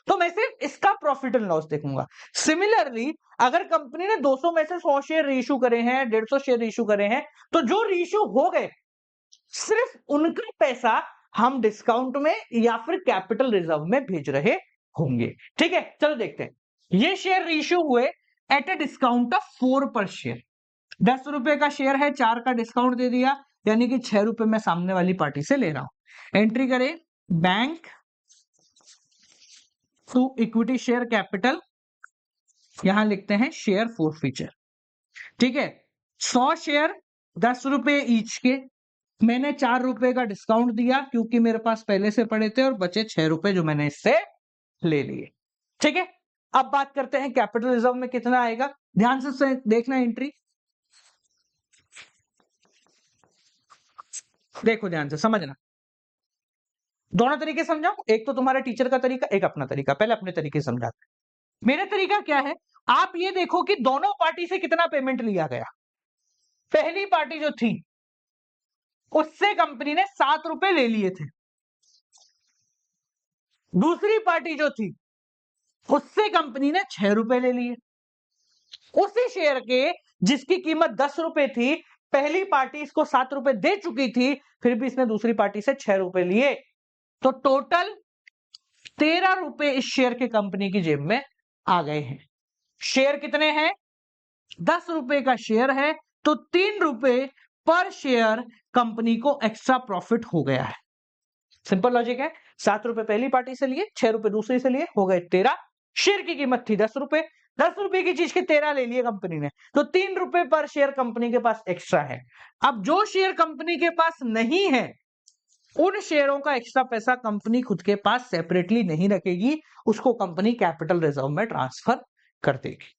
तो मैं सिर्फ इसका प्रॉफिट एंड लॉस देखूंगा। सिमिलरली अगर कंपनी ने 200 में से 100 शेयर रीइश्यू करे हैं, 150 शेयर रीइश्यू करे हैं, तो जो रीइश्यू हो गए सिर्फ उनका पैसा हम डिस्काउंट में या फिर कैपिटल रिजर्व में भेज रहे होंगे। ठीक है, चलो देखते हैं। ये शेयर रीइश्यू हुए एट ए डिस्काउंट ऑफ 4 पर शेयर। 10 रुपए का शेयर है, 4 का डिस्काउंट दे दिया, यानी कि 6 रुपए मैं सामने वाली पार्टी से ले रहा हूं। एंट्री करें bank to equity share capital, यहां लिखते हैं शेयर फॉरफीचर। ठीक है, 100 शेयर 10 रुपए ईच के, मैंने 4 रुपए का डिस्काउंट दिया क्योंकि मेरे पास पहले से पड़े थे, और बचे 6 रुपए जो मैंने इससे ले लिए। ठीक है, अब बात करते हैं कैपिटल रिजर्व में कितना आएगा। ध्यान से देखना एंट्री, देखो ध्यान से समझना। दोनों तरीके समझाओ, एक तो तुम्हारे टीचर का तरीका, एक अपना तरीका। पहले अपने तरीके समझाते हैं। मेरा तरीका क्या है, आप ये देखो कि दोनों पार्टी से कितना पेमेंट लिया गया। पहली पार्टी जो थी उससे कंपनी ने 7 रुपए ले लिए थे, दूसरी पार्टी जो थी उससे कंपनी ने 6 रुपए ले लिए। उसी शेयर के जिसकी कीमत 10 रुपए थी, पहली पार्टी इसको 7 रुपए दे चुकी थी, फिर भी इसने दूसरी पार्टी से 6 रुपए लिए, तो टोटल 13 रुपए इस शेयर के कंपनी की जेब में आ गए हैं। शेयर कितने हैं? 10 रुपए का शेयर है, तो 3 रुपए पर शेयर कंपनी को एक्स्ट्रा प्रॉफिट हो गया है। सिंपल लॉजिक है। 7 रुपए पहली पार्टी से लिए, 6 रुपए दूसरी से लिए, हो गए 13। शेयर की कीमत थी 10 रुपए, 10 रुपए की चीज के 13 ले लिए कंपनी ने, तो 3 रुपए पर शेयर कंपनी के पास एक्स्ट्रा है। अब जो शेयर कंपनी के पास नहीं है, उन शेयरों का एक्स्ट्रा पैसा कंपनी खुद के पास सेपरेटली नहीं रखेगी, उसको कंपनी कैपिटल रिजर्व में ट्रांसफर कर देगी।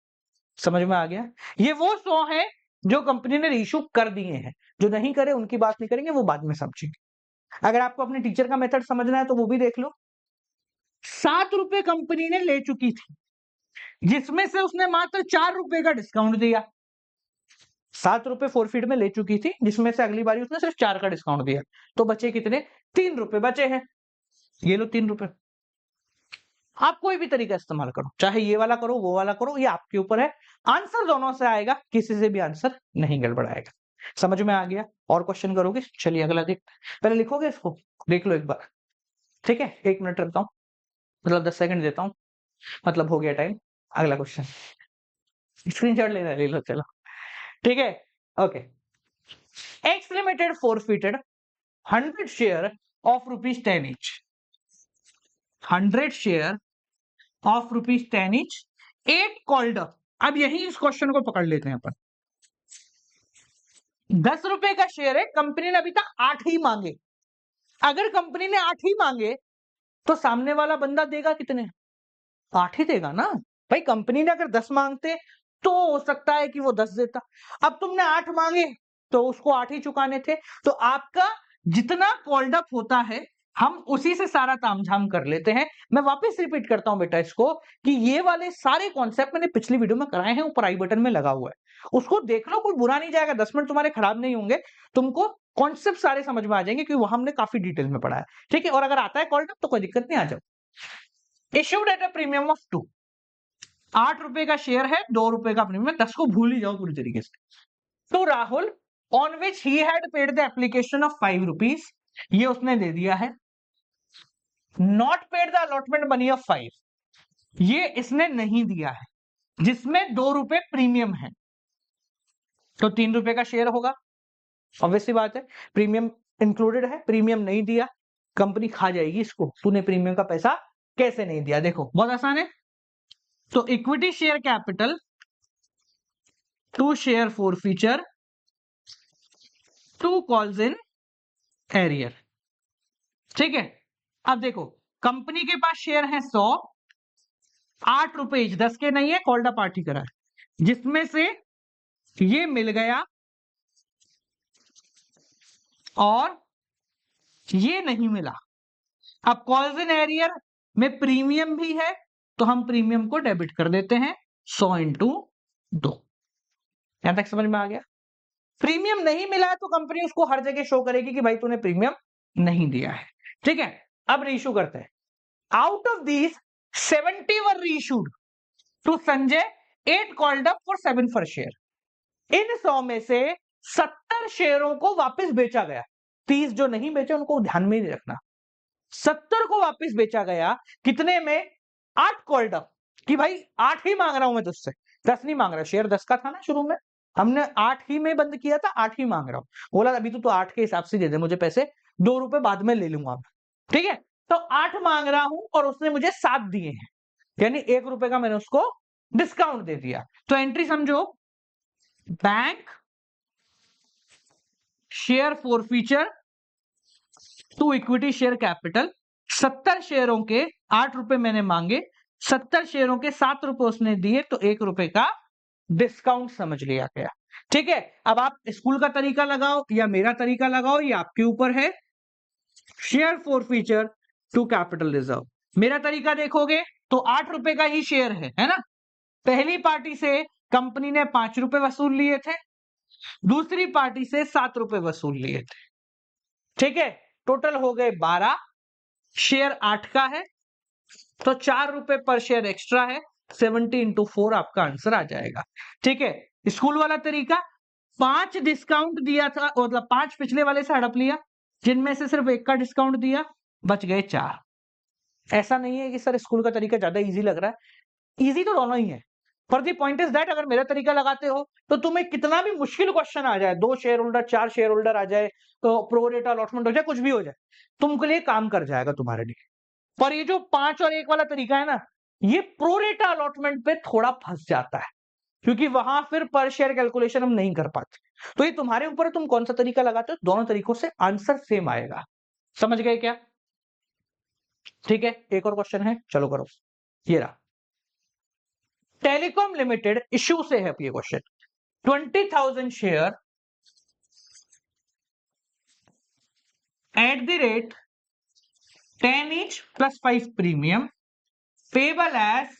समझ में आ गया? ये वो 100 है जो कंपनी ने इशू कर दिए हैं, जो नहीं करे उनकी बात नहीं करेंगे, वो बाद में समझेंगे। अगर आपको अपने टीचर का मेथड समझना है तो वो भी देख लो। 7 रुपए कंपनी ने ले चुकी थी, जिसमें से उसने मात्र 4 रुपए का डिस्काउंट दिया। 7 रुपए फोरफीट में ले चुकी थी, जिसमें से अगली बारी उसने सिर्फ 4 का डिस्काउंट दिया, तो बचे कितने? 3 रुपए बचे हैं। ये लो 3 रुपए। आप कोई भी तरीका इस्तेमाल करो, चाहे ये वाला करो, वो वाला करो, ये आपके ऊपर है। आंसर दोनों से आएगा, किसी से भी आंसर नहीं गड़बड़ाएगा। समझ में आ गया? और क्वेश्चन करोगे? चलिए अगला देखते हैं। पहले लिखोगे इसको, देख लो एक बार, ठीक है? 1 मिनट रखता हूं, मतलब 10 सेकंड देता हूं, मतलब हो गया टाइम। अगला क्वेश्चन स्क्रीनशॉट लेना, ले लो, चलो ठीक है। Okay, x limited forfeited 100 share of ₹10 each, 100 share of ₹10 each, 8 called up. अब यही इस क्वेश्चन को पकड़ लेते हैं अपन। 10 रुपए का शेयर है, कंपनी ने अभी तक 8 ही मांगे। अगर कंपनी ने 8 ही मांगे तो सामने वाला बंदा देगा कितने? 8 ही देगा ना भाई। कंपनी ने अगर 10 मांगते तो हो सकता है कि वो 10 देता। अब तुमने 8 मांगे तो उसको 8 ही चुकाने थे, तो आपका जितना कॉल्ड अप होता है हम उसी से सारा तामझाम कर लेते हैं। मैं वापस रिपीट करता हूं बेटा इसको, कि ये वाले सारे कॉन्सेप्ट मैंने पिछली वीडियो में कराए हैं, ऊपर आई बटन में लगा हुआ है, उसको देख लो, कोई बुरा नहीं जाएगा, 10 मिनट तुम्हारे खराब नहीं होंगे, तुमको कॉन्सेप्ट सारे समझ में आ जाएंगे, क्योंकि वो हमने काफी डिटेल में पढ़ा है, ठीक है? और अगर आता है कॉल्ड अप तो कोई दिक्कत नहीं, आ जाओ। Issued at a premium of 2, 8 रुपए का शेयर है, 2 रुपए का प्रीमियम, 10 को भूल ही जाओ पूरी तरीके से। तो Rahul on which he had paid the application of 5 rupees, ये उसने दे दिया है। Not paid the allotment money of 5, ये इसने नहीं दिया है, जिसमें 2 रुपए प्रीमियम है, तो 3 रुपए का शेयर होगा। ऑब्वियसली बात है, प्रीमियम इंक्लूडेड है, प्रीमियम नहीं दिया, कंपनी खा जाएगी इसको, तूने प्रीमियम का पैसा कैसे नहीं दिया। देखो बहुत आसान है। तो equity share capital to share forfeiture to calls in arrear, ठीक है? अब देखो, कंपनी के पास शेयर है 100, 8 रुपए, 10 के नहीं है, कॉल्ड अ पार्टी करा है, जिसमें से ये मिल गया और ये नहीं मिला। अब कॉल्स इन एरियर में प्रीमियम भी है, तो हम प्रीमियम को डेबिट कर देते हैं 100 इंटू 2। यहां तक समझ में आ गया? प्रीमियम नहीं मिला है तो कंपनी उसको हर जगह शो करेगी कि भाई तूने प्रीमियम नहीं दिया है, ठीक है? अब रीइश्यू करते हैं। Out of these 70 were reissued to Sanjay, 8 called up for 7 per share. इन 100 में से 70 शेयरों को वापस बेचा गया, 30 जो नहीं बेचे उनको ध्यान में नहीं रखना। 70 को वापस बेचा गया, कितने में? 8 कॉल्ड अप, कि भाई 8 ही मांग रहा हूं मैं तुझसे, 10 नहीं मांग रहा। शेयर 10 का था ना शुरू में, हमने 8 ही में बंद किया था, 8 ही मांग रहा हूं। बोला अभी तो 8 के हिसाब से दे दे मुझे पैसे, 2 रुपए बाद में ले लूंगा, ठीक है? तो 8 मांग रहा हूं और उसने मुझे 7 दिए हैं, यानी 1 रुपए का मैंने उसको डिस्काउंट दे दिया। तो एंट्री समझो, bank share forfeiture to equity share capital, 70 शेयरों के 8 रुपए मैंने मांगे, 70 शेयरों के 7 रुपए उसने दिए, तो 1 रुपए का डिस्काउंट समझ लिया गया, ठीक है? अब आप स्कूल का तरीका लगाओ या मेरा तरीका लगाओ, ये आपके ऊपर है। Share forfeiture to capital reserve, मेरा तरीका देखोगे तो 8 रुपए का ही शेयर है ना? पहली पार्टी से कंपनी ने 5 रुपए वसूल लिए थे, दूसरी पार्टी से 7 रुपए वसूल लिए थे, ठीक है? टोटल हो गए 12, शेयर 8 का है, तो 4 रुपए पर शेयर एक्स्ट्रा है, 70 इंटू 4 आपका आंसर आ जाएगा। ठीक है, स्कूल वाला तरीका 5 डिस्काउंट दिया था, मतलब 5 पिछले वाले से हड़प लिया, जिनमें से सिर्फ 1 का डिस्काउंट दिया, बच गए 4। ऐसा नहीं है कि सर स्कूल का तरीका ज्यादा इजी लग रहा है, इजी तो दोनों ही है, पर दी पॉइंट इज दैट अगर मेरा तरीका लगाते हो तो तुम्हें कितना भी मुश्किल क्वेश्चन आ जाए, 2 शेयर होल्डर 4 शेयर होल्डर आ जाए, तो प्रो रेट अलॉटमेंट हो जाए, कुछ भी हो जाए, तुमके लिए काम कर जाएगा तुम्हारे लिए। पर ये जो 5 और 1 वाला तरीका है ना, ये प्रो रेट अलॉटमेंट पे थोड़ा फंस जाता है, क्योंकि वहां फिर पर शेयर कैलकुलेशन हम नहीं कर पाते। तो ये तुम्हारे ऊपर है, तुम कौन सा तरीका लगाते हो, दोनों तरीकों से आंसर सेम आएगा। समझ गए क्या? ठीक है, एक और क्वेश्चन है, चलो करो। ये रहा, टेलीकॉम लिमिटेड इश्यू से है ये question. 20,000 share at the rate 10 each plus 5 premium payable as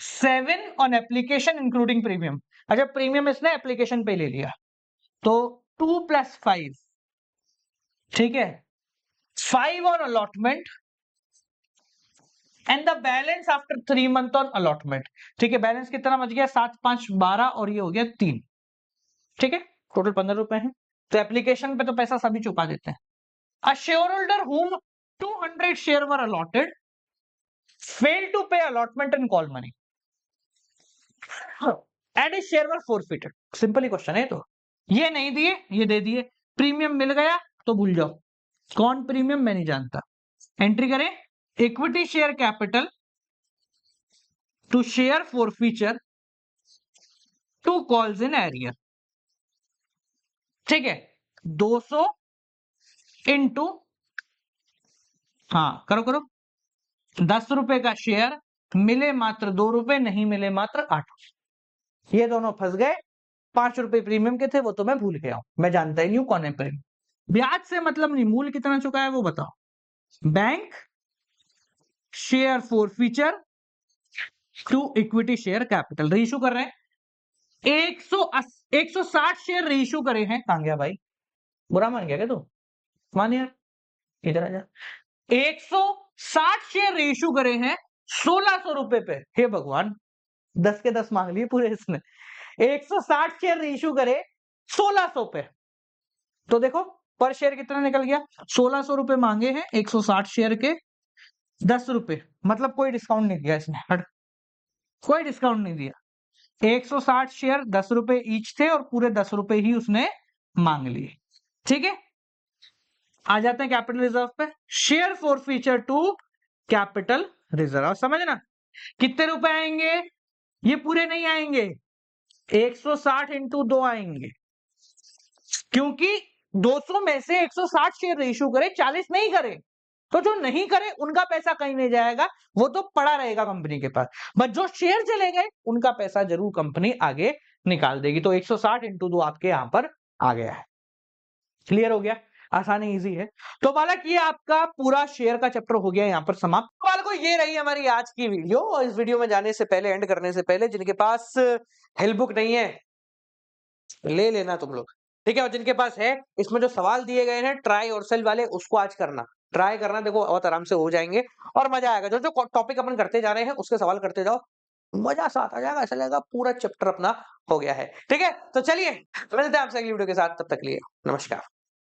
7 on application including premium। अच्छा, प्रीमियम इसने एप्लीकेशन पे ले लिया, तो 2 + 5, ठीक है, 5 on allotment and the balance after 3 month on allotment. ठीक है, बैलेंस कितना बच गया, 7 5 12 और ये हो गया 3। ठीक है, टोटल 15 रुपए है, तो एप्लीकेशन पे तो पैसा सभी चुका देते हैं। A shareholder whom 200 share were allotted fail to pay allotment and call money and is share were forfeited. Simple ही क्वेश्चन है, तो ये नहीं दिए, ये दे दिए, प्रीमियम मिल गया तो भूल जाओ, कौन प्रीमियम मैं नहीं जानता। एंट्री करें, equity share capital to share forfeiture to calls in arrear. ठीक है, 200 इंटू, हाँ करो करो, 10 रुपए का शेयर, मिले मात्र 2 रुपए, नहीं मिले मात्र 8। ये दोनों फंस गए। 5 रुपए प्रीमियम के थे, वो तो मैं भूल गया हूं, मैं जानता ही नहीं हूं कौन है प्रीमियम। ब्याज से मतलब नहीं, मूल कितना चुका है वो बताओ। Bank share forfeiture to equity share capital, reissue कर रहे हैं 160 शेयर रीइश्यू करे हैं। कहां गया भाई, बुरा मान गया क्या तू? मान यार, इधर आ जा। 160 शेयर रीइश्यू करे हैं 1600 रुपए पे। हे भगवान, 10 के 10 मांग लिए पूरे इसने। 160 शेयर रीइश्यू करे 1600 पे, तो देखो पर शेयर कितना निकल गया, 1600 रुपए मांगे हैं 160 शेयर के, 10 रुपए, मतलब कोई डिस्काउंट नहीं दिया इसने, हट, कोई डिस्काउंट नहीं दिया। 160 शेयर 10 रुपए ईच थे और पूरे 10 रुपए ही उसने मांग लिए। ठीक है, आ जाते हैं कैपिटल रिजर्व पे। Share forfeiture to capital reserve, समझना कितने रुपए आएंगे, ये पूरे नहीं आएंगे, 160 इंटू 2 आएंगे, क्योंकि 200 में से 160 शेयर इशू करे, 40 नहीं करे, तो जो नहीं करे उनका पैसा कहीं नहीं जाएगा, वो तो पड़ा रहेगा कंपनी के पास, बट जो शेयर चले गए उनका पैसा जरूर कंपनी आगे निकाल देगी। तो 160 इंटू 2 आपके यहां पर आ गया है। क्लियर हो गया, आसानी इजी है। तो बालक ये आपका पूरा शेयर का चैप्टर हो गया यहाँ पर समाप्त। तो बालको ये रही हमारी आज की वीडियो, और इस वीडियो में जाने से पहले, एंड करने से पहले, जिनके पास हेल्प बुक नहीं है ले लेना तुम लोग, ठीक है, और जिनके पास है, इसमें जो सवाल दिए गए हैं ट्राई और सेल वाले, उसको आज करना, ट्राई करना, देखो बहुत आराम से हो जाएंगे और मजा आएगा। जो जो टॉपिक अपन करते जा रहे हैं उसके सवाल करते जाओ, मजा सा आता जाएगा, ऐसा लगेगा पूरा चैप्टर अपना हो गया है। ठीक है, तो चलिए मिलते हैं आपसे अगली वीडियो के साथ, तब तक के लिए नमस्कार।